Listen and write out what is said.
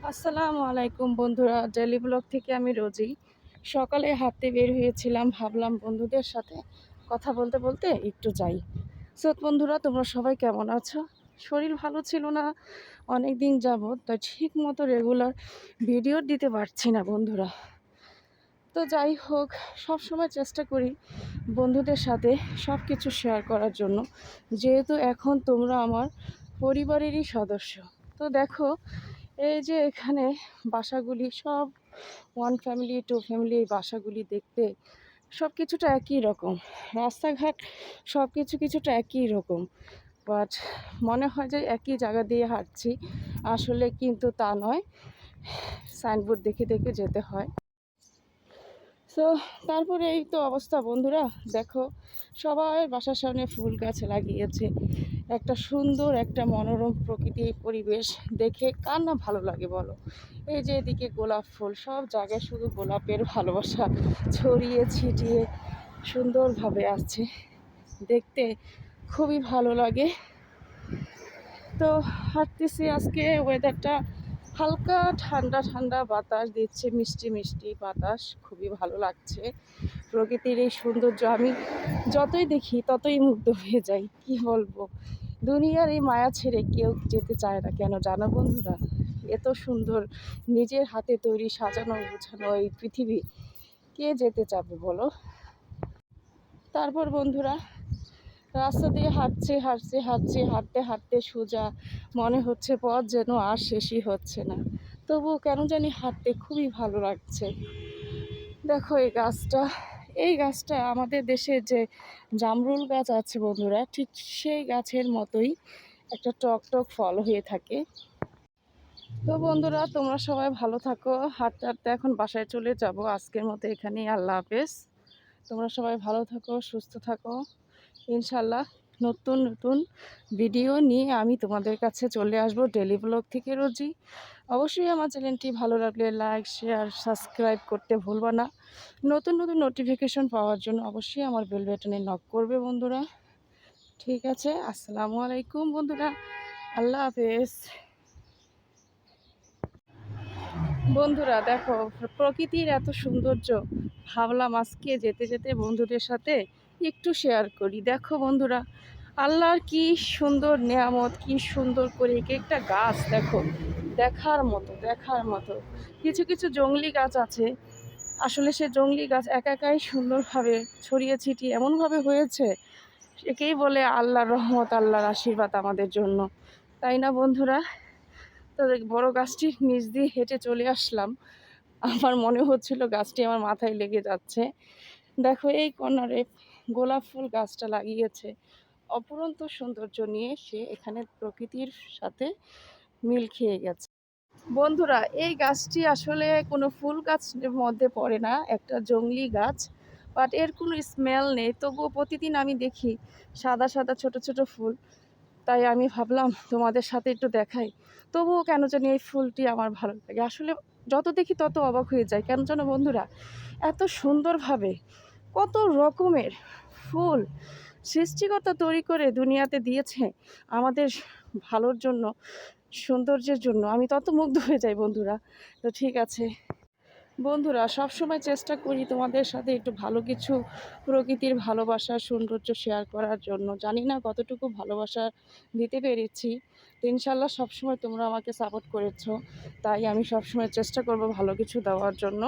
আসসালামু আলাইকুম বন্ধুরা, ডেলি ব্লগ থেকে আমি রোজি। সকালে হাঁটতে বের হয়েছিলাম, ভাবলাম বন্ধুদের সাথে কথা বলতে বলতে একটু যাই। সো বন্ধুরা, তোমরা সবাই কেমন আছো? শরীর ভালো ছিল না অনেক দিন যাবত, তাই ঠিক মতো রেগুলার ভিডিও দিতে পারছি না বন্ধুরা। তো যাই হোক, সব সময় চেষ্টা করি বন্ধুদের সাথে সব কিছু শেয়ার করার জন্য, যেহেতু এখন তোমরা আমার পরিবারেরই সদস্য। তো দেখো, এই যে এখানে বাসাগুলি সব ওয়ান ফ্যামিলি টু ফ্যামিলি, এই বাসাগুলি দেখতে সব কিছুটা একই রকম, রাস্তাঘাট সব কিছু কিছুটা একই রকম। বাট মনে হয় যে একই জায়গা দিয়ে হাঁটছি, আসলে কিন্তু তা নয়। সাইনবোর্ড দেখে দেখে যেতে হয়। সো তারপরে এই তো অবস্থা বন্ধুরা, দেখো সবাই বাসার সামনে ফুল গাছ লাগিয়েছে। একটা সুন্দর একটা মনোরম প্রকৃতি পরিবেশ দেখে কার না ভালো লাগে বলো? এই যে এদিকে গোলাপ ফুল, সব জায়গায় শুধু গোলাপের ভালোবাসা ছড়িয়ে ছিটিয়ে সুন্দরভাবে আছে, দেখতে খুবই ভালো লাগে। তো হাঁটতেছি, আজকে ওয়েদারটা হালকা ঠান্ডা ঠান্ডা বাতাস দিচ্ছে, মিষ্টি মিষ্টি বাতাস, খুবই ভালো লাগছে। প্রকৃতির এই সৌন্দর্য আমি যতই দেখি ততই মুগ্ধ হয়ে যাই, কি বলবো। দুনিয়ার এই মায়া ছেড়ে কেউ যেতে চায় না, কেন জানো বন্ধুরা? এত সুন্দর নিজের হাতে তৈরি সাজানো গোছানো এই পৃথিবী, কে যেতে চাবে বলো? তারপর বন্ধুরা, রাস্তা দিয়ে হাঁটছে হাঁটছে হাঁটছে, হাঁটতে হাঁটতে সোজা মনে হচ্ছে পথ যেন আর শেষই হচ্ছে না, তবুও কেন জানি হাঁটতে খুবই ভালো লাগছে। দেখো এই গাছটা আমাদের দেশের যে জামরুল গাছ আছে বন্ধুরা, ঠিক সেই গাছের মতোই একটা টক টক ফল হয়ে থাকে। তো বন্ধুরা, তোমরা সবাই ভালো থাকো। হাঁটতে হাঁটতে এখন বাসায় চলে যাব, আজকের মতো এখানেই। আল্লাহ হাফেজ। তোমরা সবাই ভালো থাকো, সুস্থ থাকো। ইনশাল্লাহ নতুন নতুন ভিডিও নিয়ে আমি তোমাদের কাছে চলে আসব ডেলি ব্লগ থেকে রোজই। অবশ্যই আমার চ্যানেলটি ভালো লাগলে লাইক শেয়ার সাবস্ক্রাইব করতে ভুলবা না। নতুন নতুন নোটিফিকেশন পাওয়ার জন্য অবশ্যই আমার বেল বাটনে নক করবে বন্ধুরা। ঠিক আছে, আসসালামু আলাইকুম বন্ধুরা, আল্লাহ হাফেজ। বন্ধুরা দেখো, প্রকৃতির এত সৌন্দর্য, ভাবলাম আজকে যেতে যেতে বন্ধুদের সাথে একটু শেয়ার করি। দেখো বন্ধুরা, আল্লাহর কি সুন্দর নেয়ামত, কি সুন্দর করে এক একটা গাছ দেখো, দেখার মতো দেখার মতো। কিছু কিছু জংলি গাছ আছে, আসলে সে জংলি গাছ একা একাই সুন্দরভাবে ছড়িয়ে ছিটিয়ে এমনভাবে হয়েছে, একেই বলে আল্লাহর রহমত, আল্লাহর আশীর্বাদ আমাদের জন্য, তাই না বন্ধুরা? তো বড় গাছটির নিচ দিয়ে হেঁটে চলে আসলাম, আমার মনে হচ্ছিল গাছটি আমার মাথায় লেগে যাচ্ছে। দেখো এই কর্নারে গোলাপ ফুল গাছটা লাগিয়েছে, অপরন্ত সৌন্দর্য নিয়ে সে এখানে প্রকৃতির সাথে মিল খেয়ে গেছে। বন্ধুরা, এই গাছটি আসলে কোনো ফুল গাছের মধ্যে পড়ে না, একটা জংলি গাছ। বাট এর কোনো স্মেল নেই, তবুও প্রতিদিন আমি দেখি সাদা সাদা ছোট ছোট ফুল, তাই আমি ভাবলাম তোমাদের সাথে একটু দেখাই। তবুও কেন জানি এই ফুলটি আমার ভালো লাগে, আসলে যত দেখি তত অবাক হয়ে যায়। কেন জানো বন্ধুরা, এত সুন্দরভাবে কত রকমের ফুল সৃষ্টিকর্তা তৈরি করে দুনিয়াতে দিয়েছে আমাদের ভালোর জন্য, সৌন্দর্যের জন্য। আমি তত মুগ্ধ হয়ে যাই বন্ধুরা। তো ঠিক আছে বন্ধুরা, সব সময় চেষ্টা করি তোমাদের সাথে একটু ভালো কিছু প্রকৃতির ভালোবাসা সৌন্দর্য শেয়ার করার জন্য। জানি না কতটুকু ভালোবাসা দিতে পেরেছি, তো ইনশাল্লাহ সবসময় তোমরা আমাকে সাপোর্ট করেছো, তাই আমি সবসময় চেষ্টা করব ভালো কিছু দেওয়ার জন্য।